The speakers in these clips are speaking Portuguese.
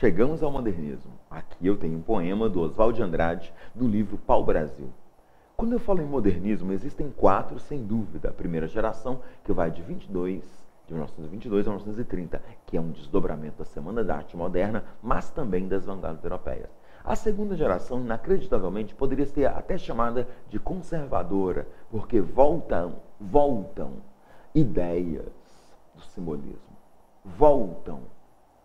Chegamos ao modernismo. Aqui eu tenho um poema do Oswald de Andrade, do livro Pau-Brasil. Quando eu falo em modernismo, existem quatro, sem dúvida. A primeira geração, que vai de 1922 a 1930, que é um desdobramento da Semana da Arte Moderna, mas também das vanguardas europeias. A segunda geração, inacreditavelmente, poderia ser até chamada de conservadora, porque voltam ideias do simbolismo, voltam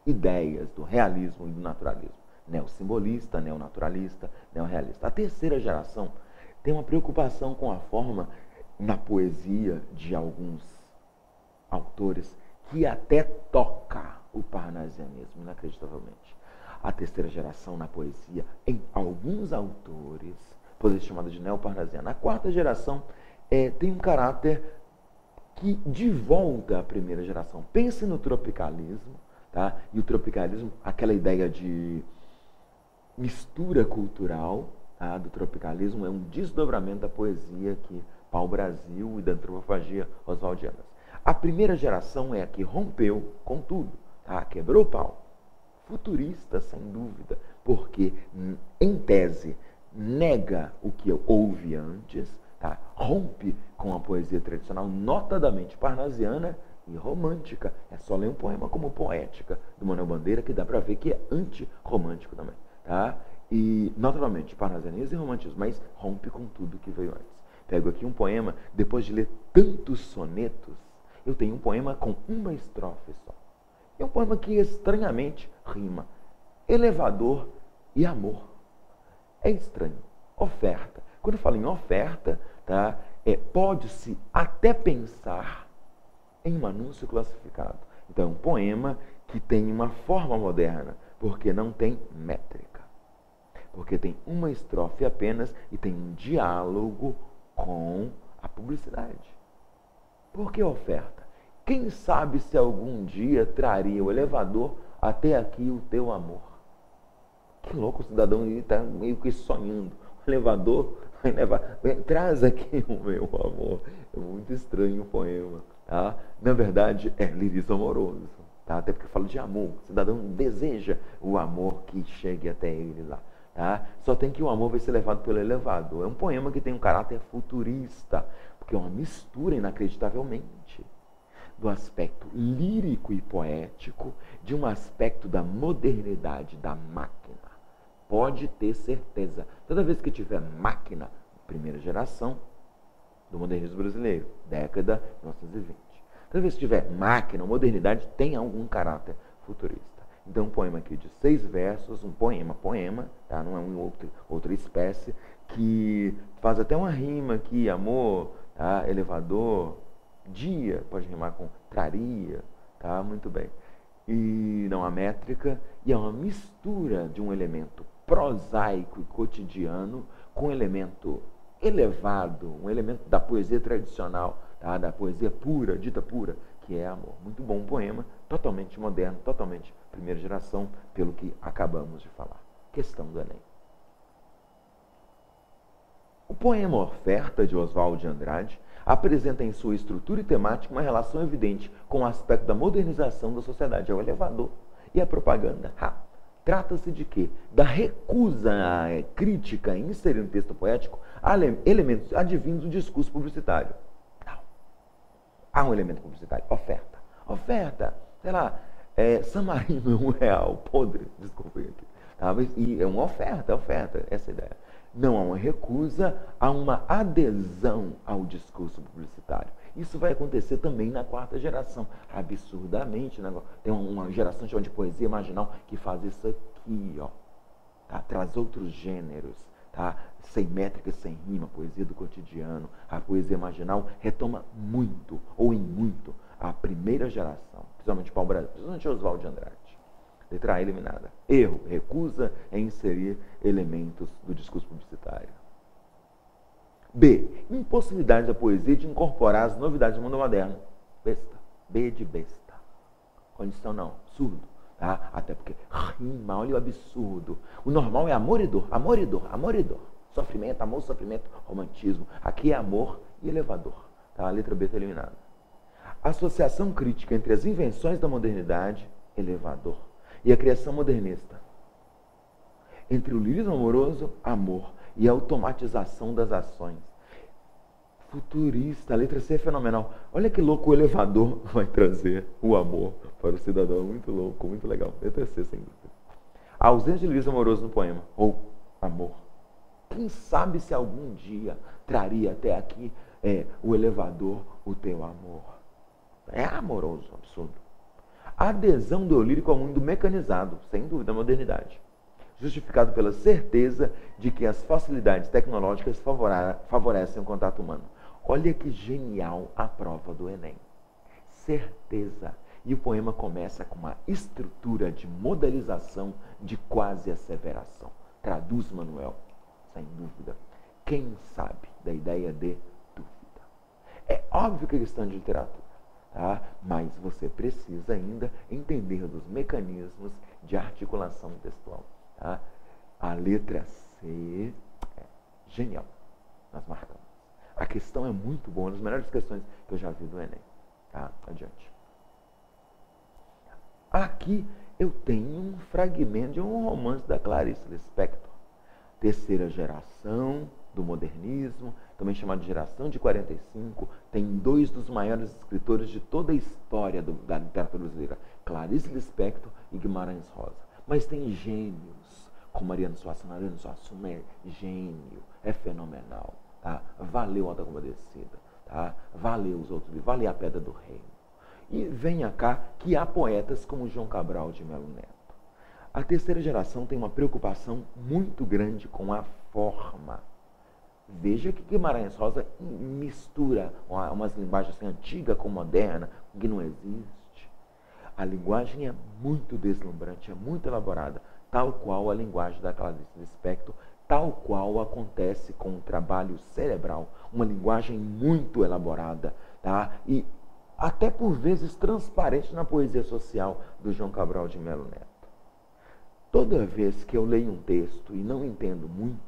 ideias do realismo e do naturalismo, neossimbolista, neonaturalista, neorrealista. A terceira geração tem uma preocupação com a forma na poesia de alguns autores que até toca o parnasianismo, inacreditavelmente. A terceira geração na poesia, em alguns autores, poderia ser chamada de neoparnasiana. A quarta geração tem um caráter que de volta à primeira geração. Pense no tropicalismo, tá? E o tropicalismo, aquela ideia de mistura cultural, tá? Do tropicalismo, é um desdobramento da poesia que Pau-Brasil e da antropofagia oswaldianas. A primeira geração é a que rompeu com tudo, tá? Quebrou o pau. Futurista, sem dúvida, porque, em tese, nega o que houve antes, tá? Rompe com a poesia tradicional, notadamente parnasiana e romântica. É só ler um poema como Poética, do Manuel Bandeira, que dá para ver que é antirromântico também. Tá? E, notadamente, parnasianismo e romantismo, mas rompe com tudo que veio antes. Pego aqui um poema, depois de ler tantos sonetos, eu tenho um poema com uma estrofe só. É um poema que estranhamente rima. Elevador e amor. É estranho. Oferta. Quando eu falo em oferta, tá, pode-se até pensar em um anúncio classificado. Então é um poema que tem uma forma moderna, porque não tem métrica. Porque tem uma estrofe apenas e tem um diálogo com a publicidade. Por que oferta? Quem sabe se algum dia traria o elevador até aqui o teu amor? Que louco, o cidadão está meio que sonhando. O elevador vai levar, traz aqui o meu amor. É muito estranho o poema. Tá? Na verdade, é lirismo amoroso. Tá? Até porque fala de amor. O cidadão deseja o amor que chegue até ele lá. Tá? Só tem que o amor vai ser levado pelo elevador. É um poema que tem um caráter futurista, porque é uma mistura inacreditavelmente do aspecto lírico e poético de um aspecto da modernidade da máquina. Pode ter certeza. Toda vez que tiver máquina, primeira geração do modernismo brasileiro, década de 1920. Toda vez que tiver máquina, modernidade, tem algum caráter futurista. Então, um poema aqui de 6 versos, um poema, tá? Não é outra espécie, que faz até uma rima aqui, amor, tá? Elevador, dia, pode rimar com traria, tá? Muito bem. E não há métrica, e é uma mistura de um elemento prosaico e cotidiano com um elemento elevado, um elemento da poesia tradicional, tá? Da poesia pura, dita pura, que é amor. Muito bom poema, totalmente moderno, totalmente primeira geração, pelo que acabamos de falar. Questão do Enem. O poema Oferta, de Oswald de Andrade, apresenta em sua estrutura e temática uma relação evidente com o aspecto da modernização da sociedade. É o elevador e a propaganda. Trata-se de quê? Da recusa crítica em inserir no texto poético elementos advindos do discurso publicitário. Há um elemento publicitário. Oferta. Sei lá, San Marino é R$1 podre. Desculpa aqui. Tá? E é uma oferta, essa é a ideia. Não há uma recusa, há uma adesão ao discurso publicitário. Isso vai acontecer também na quarta geração. Absurdamente, né? Tem uma geração chamada de poesia marginal que faz isso aqui, ó. Tá? Traz outros gêneros, tá? Sem métrica, sem rima, poesia do cotidiano. A poesia marginal retoma muito, ou em muito, a primeira geração, principalmente Pau-Brasil, principalmente Oswald de Andrade. Letra A eliminada. Erro, recusa em inserir elementos do discurso publicitário. B, impossibilidade da poesia de incorporar as novidades do mundo moderno. Besta. B de besta. Condição não, surdo. Tá? Até porque rima, olha o absurdo. O normal é amor e dor, amor e dor, amor e dor. Sofrimento, amor, sofrimento, romantismo. Aqui é amor e elevador. Tá? A letra B está eliminada. Associação crítica entre as invenções da modernidade, elevador. e a criação modernista. Entre o lirismo amoroso, amor, e a automatização das ações. Futurista, a letra C é fenomenal. Olha que louco, o elevador vai trazer o amor para o cidadão. Muito louco, muito legal. Letra C, sem dúvida. A ausência de lirismo amoroso no poema, ou amor. Quem sabe se algum dia traria até aqui o elevador, o teu amor. É amoroso, absurdo. A adesão do eu lírico ao mundo mecanizado, sem dúvida, a modernidade. Justificado pela certeza de que as facilidades tecnológicas favorecem o contato humano. Olha que genial a prova do Enem. Certeza. E o poema começa com uma estrutura de modelização de quase asseveração. Traduz, Manuel, sem dúvida. Quem sabe da ideia de dúvida? É óbvio que é questão de literatura, tá? Mas você precisa ainda entender dos mecanismos de articulação textual. Tá? A letra C é genial. Nós marcamos. A questão é muito boa, uma das melhores questões que eu já vi do Enem. Tá? Adiante. Aqui eu tenho um fragmento de um romance da Clarice Lispector. Terceira geração do modernismo, também chamado de geração de 45, tem dois dos maiores escritores de toda a história da literatura brasileira, Clarice Lispector e Guimarães Rosa. Mas tem gênios, como Mariano Suassuna. Mariano Suassuna é gênio, é fenomenal. Tá? Valeu Alta Compadecida, tá? Valeu os outros livros, valeu A Pedra do Reino. E venha cá que há poetas como João Cabral de Melo Neto. A terceira geração tem uma preocupação muito grande com a forma. Veja que Guimarães Rosa mistura umas linguagens assim, antiga com moderna, que não existe. A linguagem é muito deslumbrante, é muito elaborada, tal qual a linguagem da Clarice Lispector, tal qual acontece com o trabalho cerebral. Uma linguagem muito elaborada, tá? E até por vezes transparente na poesia social do João Cabral de Melo Neto. Toda vez que eu leio um texto e não entendo muito,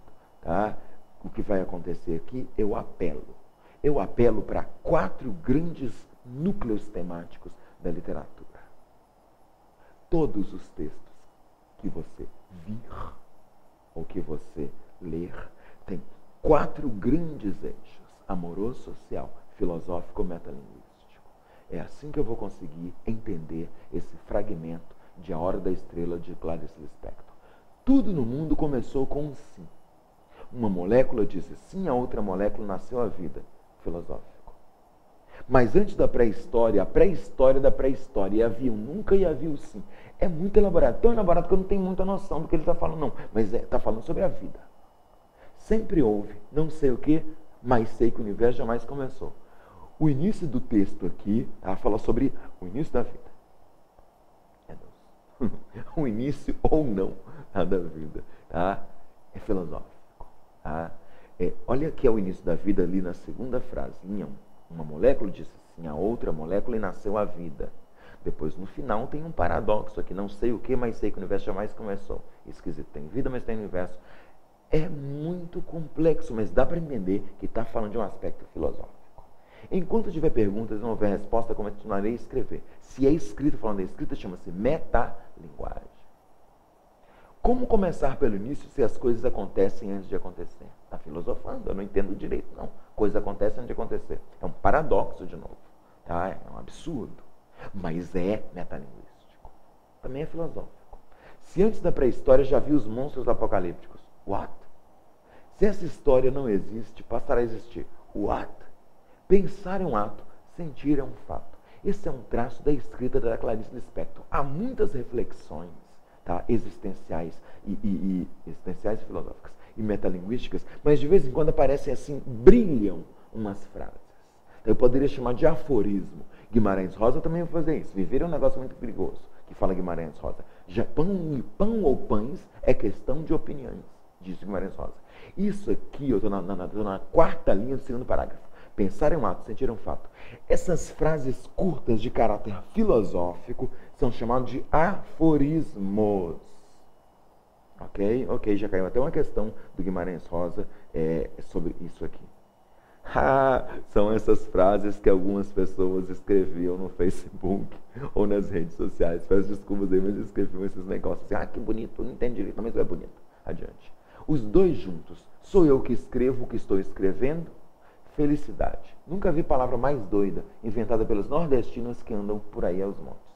tá, o que vai acontecer aqui, eu apelo. Eu apelo para 4 grandes núcleos temáticos da literatura. Todos os textos que você vir ou que você ler tem 4 grandes eixos: amoroso, social, filosófico, metalinguístico. É assim que eu vou conseguir entender esse fragmento de A Hora da Estrela de Clarice Lispector. Tudo no mundo começou com um sim. Uma molécula disse sim, a outra molécula nasceu a vida. Filosófico. Mas antes da pré-história, a pré-história da pré-história, havia um nunca e havia o sim. É muito elaborado, tão elaborado que eu não tenho muita noção do que ele está falando, não. Mas está falando sobre a vida. Sempre houve, não sei o que, mas sei que o universo jamais começou. O início do texto aqui fala sobre o início da vida. É Deus. O início ou não da vida. Tá? É filosófico. Tá? Olha que é o início da vida ali na segunda frase. Uma molécula disse sim a outra molécula e nasceu a vida. Depois, no final, tem um paradoxo aqui. Não sei o que, mas sei que o universo jamais começou. Esquisito. Tem vida, mas tem universo. É muito complexo, mas dá para entender que está falando de um aspecto filosófico. Enquanto tiver perguntas e não houver resposta, continuarei a escrever. Se é escrito falando da escrita, chama-se metalinguagem. Como começar pelo início se as coisas acontecem antes de acontecer? Está filosofando, eu não entendo direito, não. Coisas acontecem antes de acontecer. É um paradoxo, de novo. Tá? É um absurdo. Mas é metalinguístico. Também é filosófico. Se antes da pré-história já viu os monstros apocalípticos, what? Se essa história não existe, passará a existir, what? Pensar é um ato, sentir é um fato. Esse é um traço da escrita da Clarice Lispector. Há muitas reflexões, tá, existenciais existenciais e filosóficas e metalinguísticas, mas de vez em quando aparecem assim, brilham umas frases. Eu poderia chamar de aforismo. Guimarães Rosa também vai fazer isso. Viver é um negócio muito perigoso, que fala Guimarães Rosa. Pão ou pães é questão de opiniões, diz Guimarães Rosa. Isso aqui, eu estou na quarta linha do segundo parágrafo. Pensar é um ato, sentir é um fato. Essas frases curtas de caráter filosófico são chamadas de aforismos. Ok? Ok, já caiu até uma questão do Guimarães Rosa sobre isso aqui. São essas frases que algumas pessoas escreviam no Facebook ou nas redes sociais. Peço desculpas aí, mas escreviam esses negócios assim. Que bonito, não entendi direito, mas é bonito. Adiante. Os dois juntos. Sou eu que escrevo o que estou escrevendo? Felicidade. Nunca vi palavra mais doida inventada pelos nordestinos que andam por aí aos montes.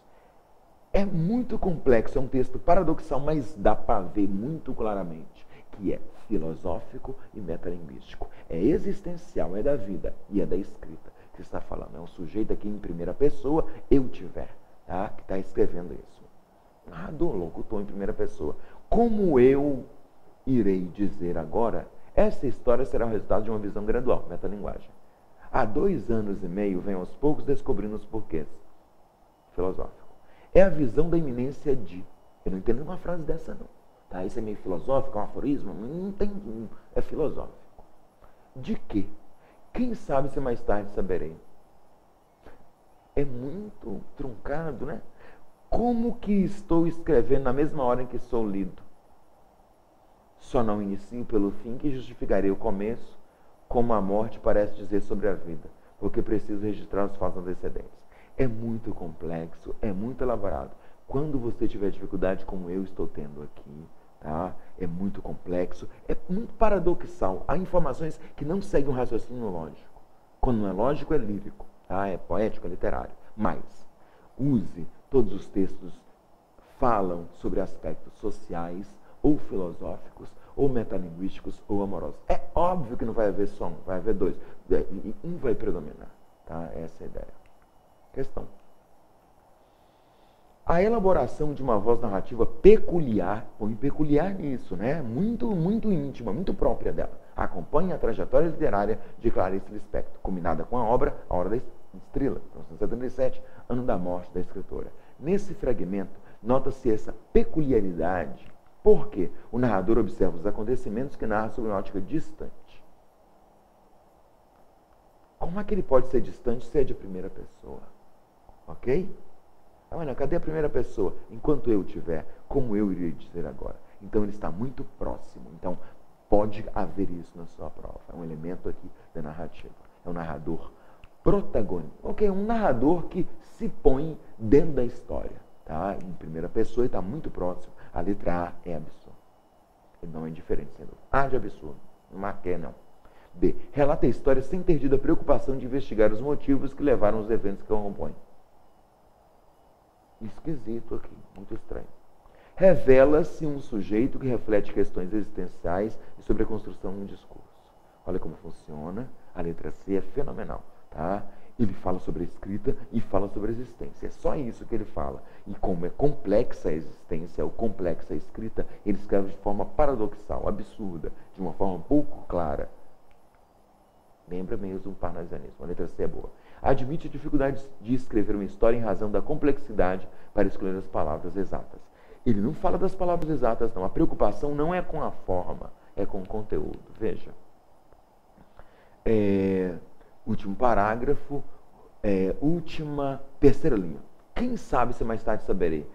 É muito complexo, é um texto paradoxal, mas dá para ver muito claramente que é filosófico e metalinguístico. É existencial, é da vida e é da escrita que está falando. É um sujeito aqui em primeira pessoa, eu tiver, tá? Que está escrevendo isso. Narrador, locutor em primeira pessoa. Como eu irei dizer agora, essa história será o resultado de uma visão gradual, metalinguagem. Há 2 anos e meio, vem aos poucos descobrindo os porquês. Filosófico. É a visão da iminência de. Eu não entendo uma frase dessa, não. Tá? Isso é meio filosófico, é um aforismo? Não tem. É filosófico. De quê? Quem sabe se mais tarde saberei. É muito truncado, né? Como que estou escrevendo na mesma hora em que sou lido? Só não inicio pelo fim que justificarei o começo, como a morte parece dizer sobre a vida, porque preciso registrar os fatos antecedentes. É muito complexo, é muito elaborado. Quando você tiver dificuldade como eu estou tendo aqui, tá? É muito complexo, é muito paradoxal. Há informações que não seguem um raciocínio lógico. Quando não é lógico, é lírico, tá? É poético, é literário. Mas use todos os textos falam sobre aspectos sociais, ou filosóficos, ou metalinguísticos, ou amorosos. É óbvio que não vai haver só um, vai haver 2. E um vai predominar. Tá? Essa é a ideia. Questão. A elaboração de uma voz narrativa peculiar, põe peculiar nisso, né? Muito íntima, muito própria dela. Acompanha a trajetória literária de Clarice Lispector, combinada com a obra A Hora da Estrela, 1977, ano da morte da escritora. Nesse fragmento, nota-se essa peculiaridade. Por quê? O narrador observa os acontecimentos que narra sobre uma ótica distante. Como é que ele pode ser distante se é de primeira pessoa? Ok? Mas não, cadê a primeira pessoa? Enquanto eu tiver, como eu iria dizer agora? Então ele está muito próximo. Então pode haver isso na sua prova. É um elemento aqui da narrativa. É um narrador protagonista. Ok? Um narrador que se põe dentro da história. Tá? Em primeira pessoa e está muito próximo. A letra A é absurdo. Ele não é indiferente, sendo A de absurdo. Não marquei, não. B. Relata a história sem ter tido a preocupação de investigar os motivos que levaram os eventos que a compõem. Esquisito aqui, muito estranho. Revela-se um sujeito que reflete questões existenciais e sobre a construção de um discurso. Olha como funciona. A letra C é fenomenal, tá? Ele fala sobre a escrita e fala sobre a existência. É só isso que ele fala. E como é complexa a existência ou complexa a escrita, ele escreve de forma paradoxal, absurda, de uma forma pouco clara. Lembra mesmo o parnasianismo. A letra C é boa. Admite a dificuldade de escrever uma história em razão da complexidade para escolher as palavras exatas. Ele não fala das palavras exatas, não. A preocupação não é com a forma, é com o conteúdo. Veja. Último parágrafo, terceira linha. Quem sabe se mais tarde saberei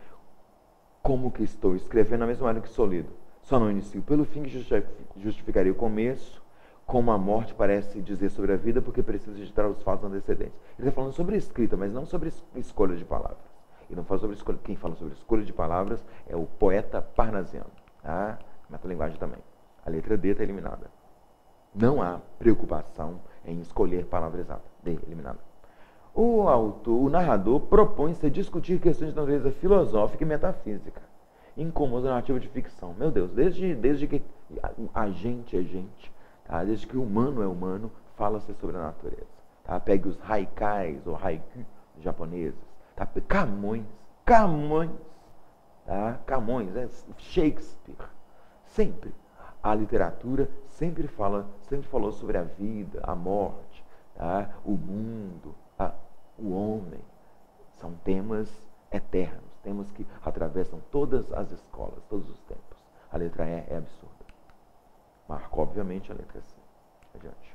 como que estou escrevendo na mesma hora que sou lido. Só não inicio pelo fim que justificarei o começo, como a morte parece dizer sobre a vida, porque preciso registrar os fatos antecedentes. Ele está falando sobre escrita, mas não sobre escolha de palavras. Ele não fala sobre escolha. Quem fala sobre escolha de palavras é o poeta parnasiano. Tá? Metalinguagem também. A letra D está eliminada. Não há preocupação em escolher palavra exata. D, eliminada. O narrador propõe-se a discutir questões de natureza filosófica e metafísica. Incômodo narrativo de ficção. Meu Deus, desde que a gente é gente, tá? Desde que o humano é humano, fala-se sobre a natureza. Tá? Pegue os haikais ou haiku japoneses. Tá? Camões. Tá? Camões, Shakespeare. Sempre. A literatura sempre falou sobre a vida, a morte, tá? O mundo, o homem. São temas eternos, temas que atravessam todas as escolas, todos os tempos. A letra E é absurda. Marca, obviamente, a letra C. Adiante.